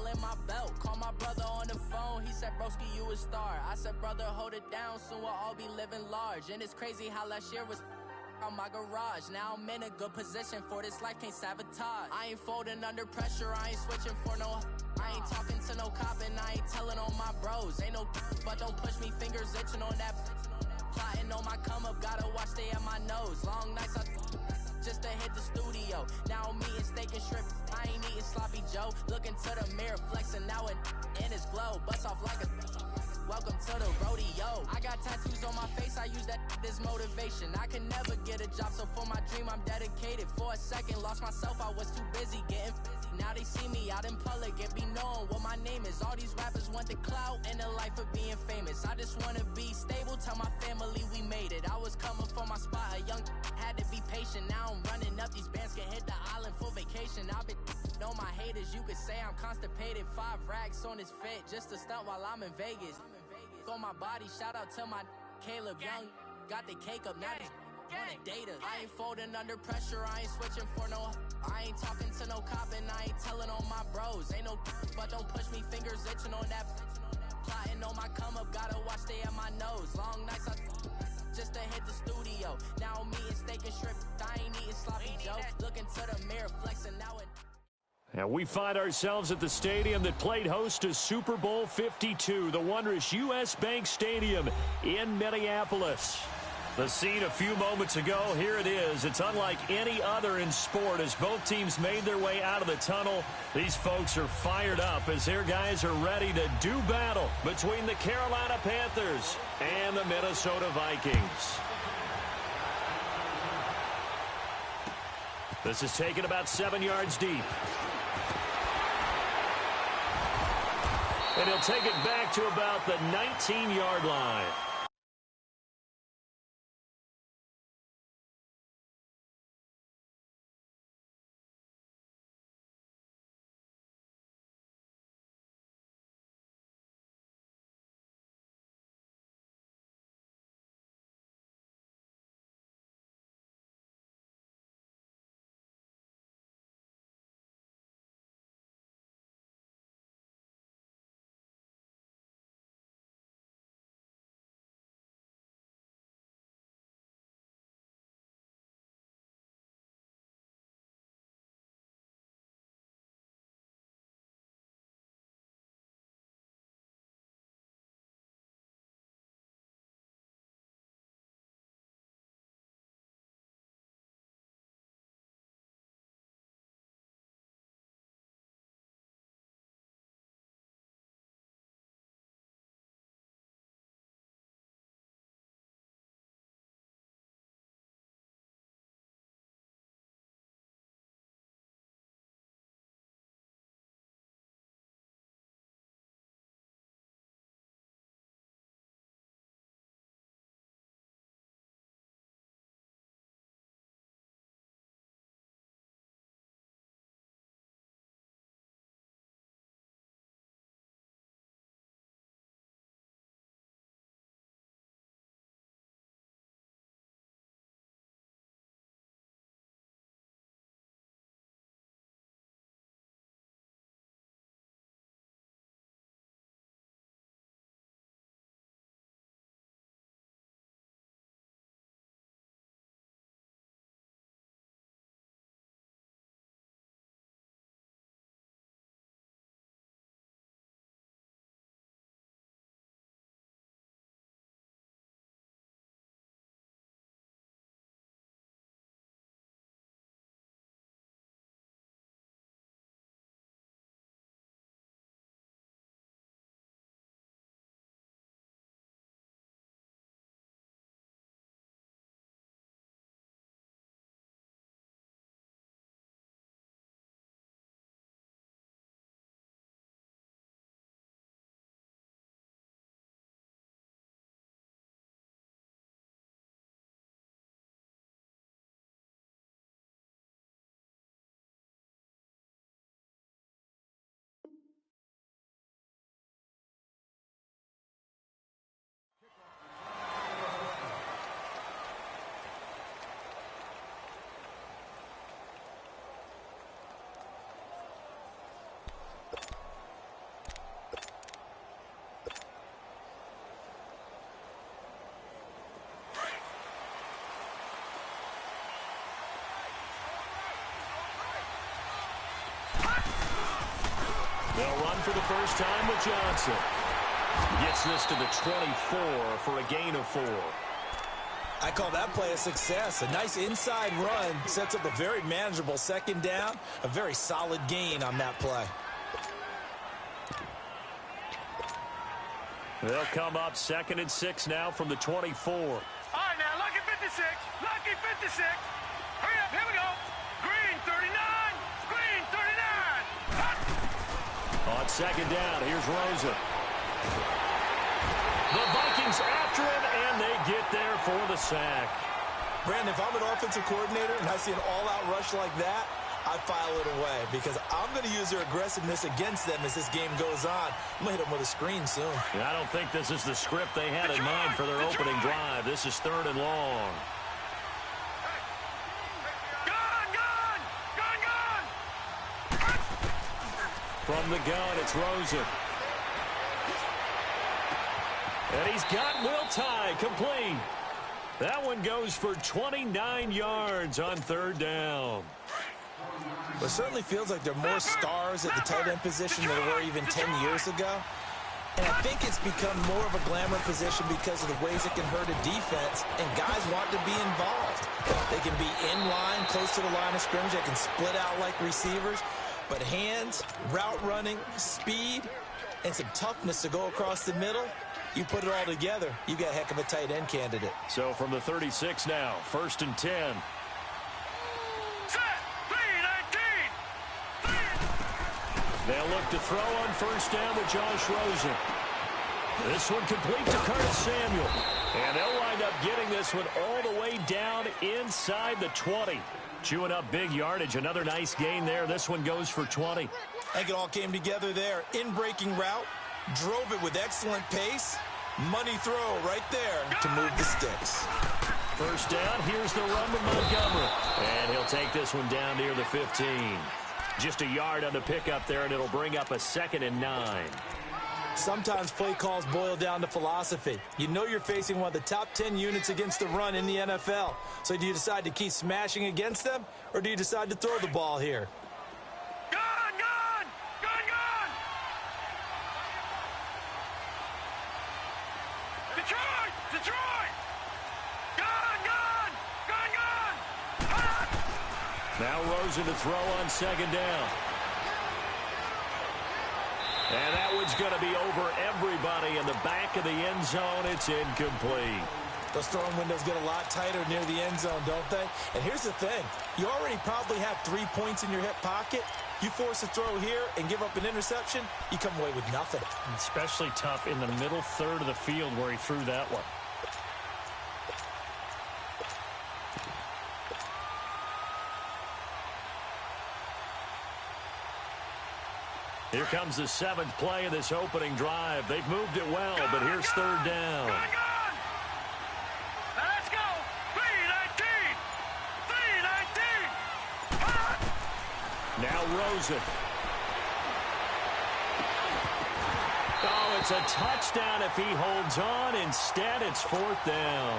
all in my belt. Call my brother on the phone, he said, broski, you a star. I said, brother, hold it down, soon we'll all be living large. And it's crazy how last year was on my garage. Now I'm in a good position for this life, can't sabotage. I ain't folding under pressure, I ain't switching for no. I ain't talking to no cop and I ain't telling on my bros. Ain't no but don't push me, fingers itching on that. Plotting on my come up, gotta watch stay at my nose. Long nights just to hit the studio. Now I'm eating steak and shrimp, I ain't eating sloppy Joe. Looking to the mirror, flexing now and in his glow. Bust off like a welcome to the rodeo. I got tattoos on my face, I use that as motivation. I can never get a job, so for my dream I'm dedicated. For a second, lost myself, I was too busy getting now they see me out in public and be knowing what my name is. All these rappers want the clout and the life of being famous. I just wanna be stable, tell my family we made it. I was coming for my spot, a young had to be patient. Now I'm running up, these bands can hit the island for vacation. I've been on my haters, you could say I'm constipated. 5 racks on his fit, just to stunt while I'm in Vegas. On my body, shout out to my Caleb Young. Got the cake up, now he's on the data. I ain't folding under pressure, I ain't switching for no. I ain't talking to no cop and I ain't telling on my bros. Ain't no but don't push me, fingers itching on that. Plotting on my come up, gotta watch stay at my nose. Long nights just to hit the studio. Now I'm eating steak and shrimp, I ain't eating sloppy Joe. Looking to the mirror, flexing now and And we find ourselves at the stadium that played host to Super Bowl 52, the wondrous U.S. Bank Stadium in Minneapolis. The scene a few moments ago, here it is. It's unlike any other in sport as both teams made their way out of the tunnel. These folks are fired up as their guys are ready to do battle between the Carolina Panthers and the Minnesota Vikings. This is taken about 7 yards deep. And he'll take it back to about the 19-yard line. They'll run for the first time with Johnson. Gets this to the 24 for a gain of 4. I call that play a success. A nice inside run sets up a very manageable second down. A very solid gain on that play. They'll come up 2nd and 6 now from the 24. All right, now, lucky 56. Lucky 56. Hurry up, here we go. Green 39. Green 39. Hot. On 2nd down, here's Rosa. The Vikings after him, and they get there for the sack. Brandon, if I'm an offensive coordinator and I see an all-out rush like that, I file it away because I'm going to use their aggressiveness against them as this game goes on. I'm going to hit them with a screen soon. I don't think this is the script they had in mind for their opening drive. This is 3rd and long. Gun. From the gun, it's Rosen. And he's got Will Tye complete. That one goes for 29 yards on 3rd down. It certainly feels like there are more stars at the tight end position than there were even 10 years ago. And I think it's become more of a glamour position because of the ways it can hurt a defense, and guys want to be involved. They can be in line, close to the line of scrimmage. They can split out like receivers. But hands, route running, speed, and some toughness to go across the middle, you put it all together, you got a heck of a tight end candidate. So from the 36 now, 1st and 10. They'll look to throw on 1st down with Josh Rosen. This one complete to Curtis Samuel. And they'll wind up getting this one all the way down inside the 20. Chewing up big yardage. Another nice gain there. This one goes for 20. I think it all came together there. In-breaking route. Drove it with excellent pace. Money throw right there to move the sticks. 1st down. Here's the run with Montgomery. And he'll take this one down near the 15. Just a yard on the pickup there, and it'll bring up a 2nd and 9. Sometimes play calls boil down to philosophy. You know you're facing one of the top 10 units against the run in the NFL. So do you decide to keep smashing against them, or do you decide to throw the ball here? Gun! Detroit! Gun! Now Rosen to throw on 2nd down. And that one's going to be over everybody in the back of the end zone. It's incomplete. Those throwing windows get a lot tighter near the end zone, don't they? And here's the thing. You already probably have 3 points in your hip pocket. You force a throw here and give up an interception, you come away with nothing. Especially tough in the middle third of the field where he threw that one. Here comes the 7th play of this opening drive. They've moved it well, but here's 3rd down. Let's go. 319. Now Rosen. Oh, it's a touchdown if he holds on. Instead, it's 4th down.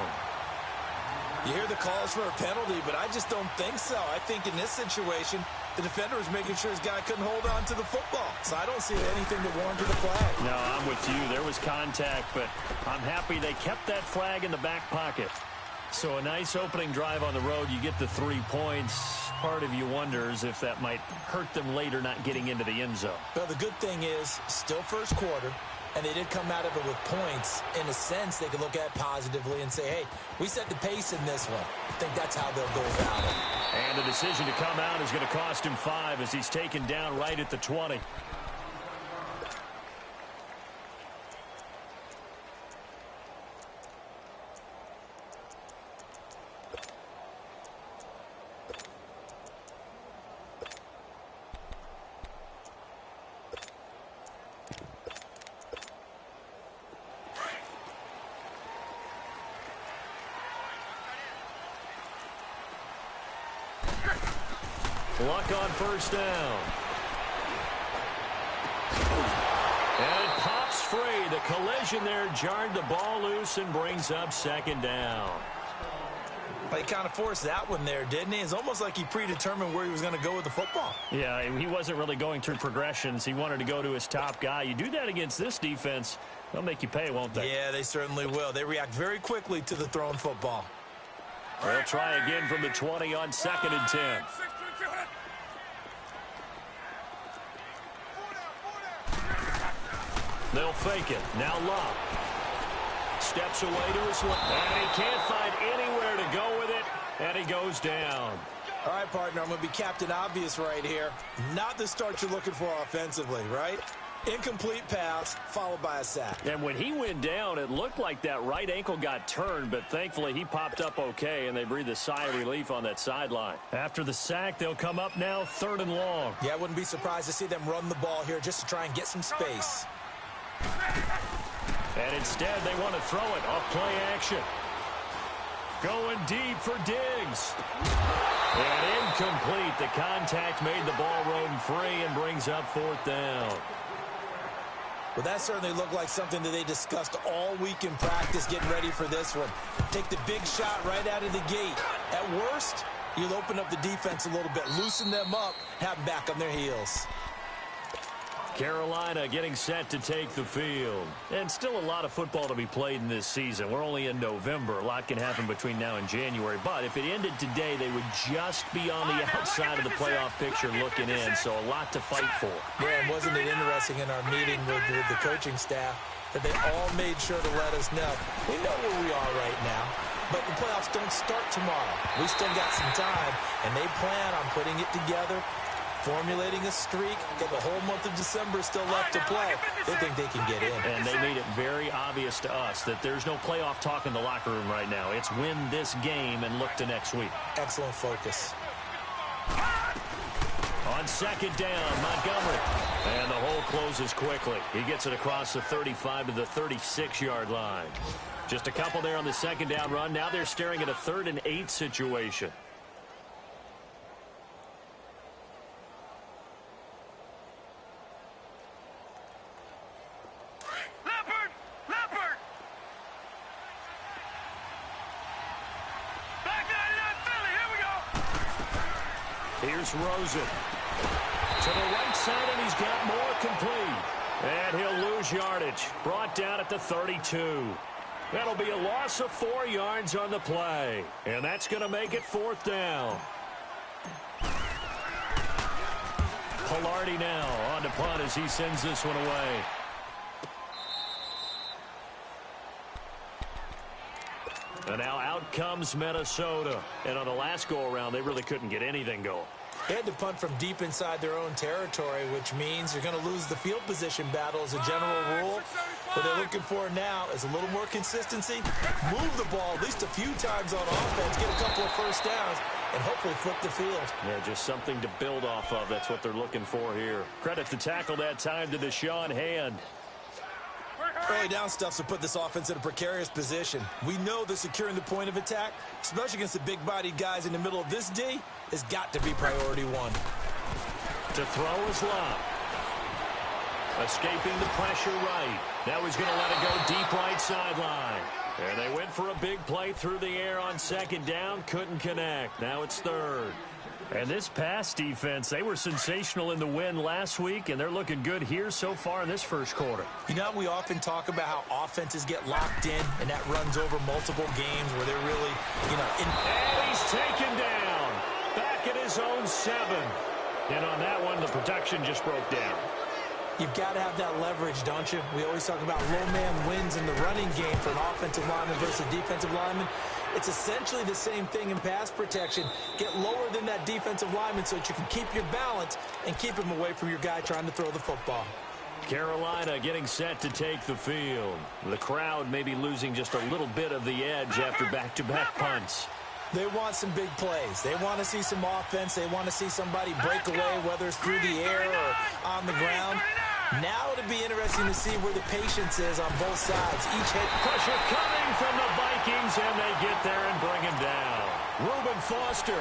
You hear the calls for a penalty, but I just don't think so. I think in this situation, the defender was making sure his guy couldn't hold on to the football. So I don't see anything that warranted a flag. No, I'm with you. There was contact, but I'm happy they kept that flag in the back pocket. So a nice opening drive on the road. You get the 3 points. Part of you wonders if that might hurt them later not getting into the end zone. Well, the good thing is, still first quarter, and they did come out of it with points. In a sense, they could look at it positively and say, hey, we set the pace in this one. I think that's how they'll go about it. And the decision to come out is going to cost him 5 as he's taken down right at the 20. Luck on 1st down. And it pops free. The collision there jarred the ball loose and brings up 2nd down. He kind of forced that one there, didn't he? It's almost like he predetermined where he was going to go with the football. Yeah, he wasn't really going through progressions. He wanted to go to his top guy. You do that against this defense, they'll make you pay, won't they? Yeah, they certainly will. They react very quickly to the thrown football. They'll try again from the 20 on 2nd and 10. They'll fake it. Now Love steps away to his left. And he can't find anywhere to go with it. And he goes down. All right, partner, I'm going to be Captain Obvious right here. Not the start you're looking for offensively, right? Incomplete pass, followed by a sack. And when he went down, it looked like that right ankle got turned, but thankfully he popped up okay, and they breathed a sigh of relief on that sideline. After the sack, they'll come up now 3rd and long. Yeah, I wouldn't be surprised to see them run the ball here just to try and get some space. And instead, they want to throw it off play action. Going deep for Diggs. And incomplete. The contact made the ball roam free and brings up 4th down. Well, that certainly looked like something that they discussed all week in practice getting ready for this one. Take the big shot right out of the gate. At worst, you'll open up the defense a little bit, loosen them up, have them back on their heels. Carolina getting set to take the field. And still a lot of football to be played in this season. We're only in November. A lot can happen between now and January. But if it ended today, they would just be on the outside of the playoff picture looking in. So a lot to fight for. Yeah, and wasn't it interesting in our meeting with the coaching staff that they all made sure to let us know. We know where we are right now, but the playoffs don't start tomorrow. We still got some time, and they plan on putting it together, formulating a streak, get the whole month of December still left to play. They think they can get in. And they made it very obvious to us that there's no playoff talk in the locker room right now. It's win this game and look to next week. Excellent focus. On 2nd down, Montgomery. And the hole closes quickly. He gets it across the 35 to the 36-yard line. Just a couple there on the 2nd down run. Now they're staring at a 3rd and 8 situation. Here's Rosen to the right side, and he's got more complete. And he'll lose yardage. Brought down at the 32. That'll be a loss of 4 yards on the play. And that's going to make it 4th down. Pilardi now on to punt as he sends this one away. And now out comes Minnesota. And on the last go-around, they really couldn't get anything going. They had to punt from deep inside their own territory, which means you're going to lose the field position battle as a general rule. What they're looking for now is a little more consistency, move the ball at least a few times on offense, get a couple of first downs, and hopefully flip the field. Yeah, just something to build off of. That's what they're looking for here. Credit the tackle that time to Deshaun Hand. Early down stuffs will put this offense in a precarious position. We know that securing the point of attack, especially against the big-bodied guys in the middle of this D, has got to be priority one. To throw is Love. Escaping the pressure right. Now he's going to let it go deep right sideline. And they went for a big play through the air on 2nd down. Couldn't connect. Now it's 3rd. And this pass defense, they were sensational in the win last week, and they're looking good here so far in this first quarter. You know, we often talk about how offenses get locked in, and that runs over multiple games where they're really, And he's taken down. Back at his own 7. And on that one, the protection just broke down. You've got to have that leverage, don't you? We always talk about low man wins in the running game for an offensive lineman versus defensive lineman. It's essentially the same thing in pass protection. Get lower than that defensive lineman so that you can keep your balance and keep him away from your guy trying to throw the football. Carolina getting set to take the field. The crowd may be losing just a little bit of the edge after back-to-back punts. They want some big plays. They want to see some offense. They want to see somebody break away, whether it's through the air or on the ground. Now it'll be interesting to see where the patience is on both sides. Each hit. Pressure coming from the Vikings, and they get there and bring him down. Reuben Foster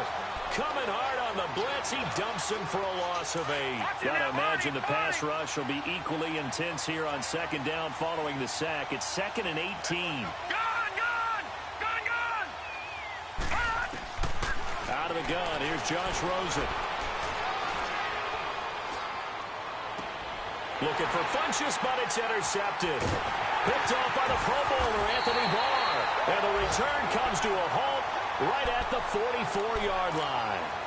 coming hard on the blitz. He dumps him for a loss of 8. Got to imagine the pass rush will be equally intense here on 2nd down following the sack. It's 2nd and 18. Gone! out of the gun. Here's Josh Rosen. Looking for Funchess, but it's intercepted. Picked off by the Pro Bowler, Anthony Barr. And the return comes to a halt right at the 44-yard line.